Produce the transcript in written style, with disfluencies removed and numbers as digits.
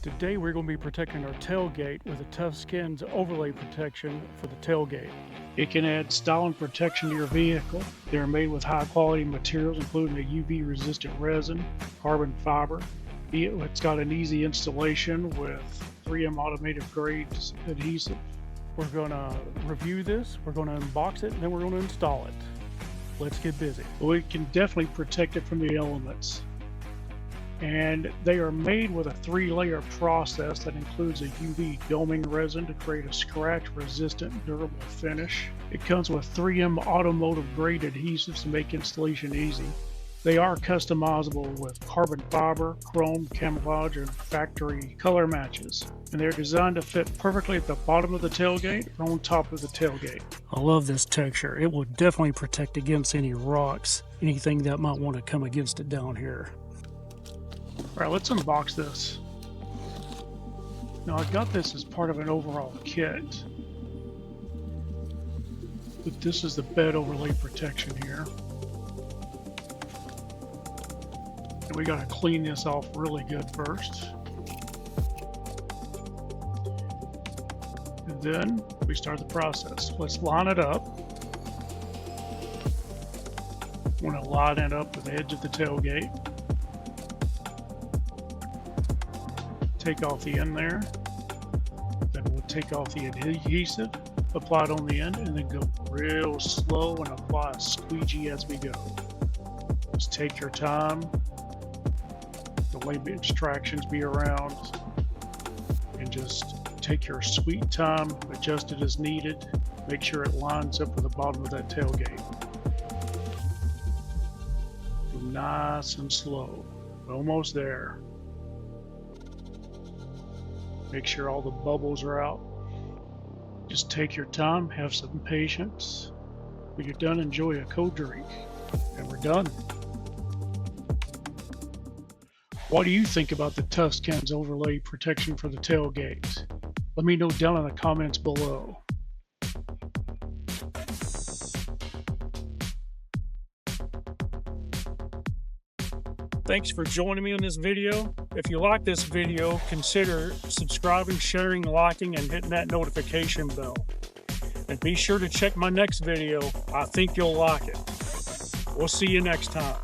Today we're going to be protecting our tailgate with a Tufskinz overlay protection for the tailgate. It can add style and protection to your vehicle. They are made with high quality materials including a UV resistant resin, carbon fiber. It's got an easy installation with 3M automated grade adhesive. We're going to review this, we're going to unbox it, and then we're going to install it. Let's get busy. Well, it can definitely protect it from the elements. And they are made with a 3-layer process that includes a UV doming resin to create a scratch-resistant, durable finish. It comes with 3M automotive-grade adhesives to make installation easy. They are customizable with carbon fiber, chrome, camouflage, and factory color matches. And they're designed to fit perfectly at the bottom of the tailgate or on top of the tailgate. I love this texture. It will definitely protect against any rocks, anything that might want to come against it down here. All right, let's unbox this. Now I got this as part of an overall kit. But this is the bed overlay protection here. And we gotta clean this off really good first. And then we start the process. Let's line it up. I want to line it up with the edge of the tailgate. Take off the end there, then we'll take off the adhesive, apply it on the end, and then go real slow and apply a squeegee as we go. Just take your time, don't let the abstractions be around, and just take your sweet time, adjust it as needed, make sure it lines up with the bottom of that tailgate. Nice and slow, almost there. Make sure all the bubbles are out. Just take your time, have some patience. When you're done, enjoy a cold drink. And we're done. What do you think about the Tuffskinz overlay protection for the tailgate? Let me know down in the comments below. Thanks for joining me on this video. If you like this video, consider subscribing, sharing, liking, and hitting that notification bell. And be sure to check my next video. I think you'll like it. We'll see you next time.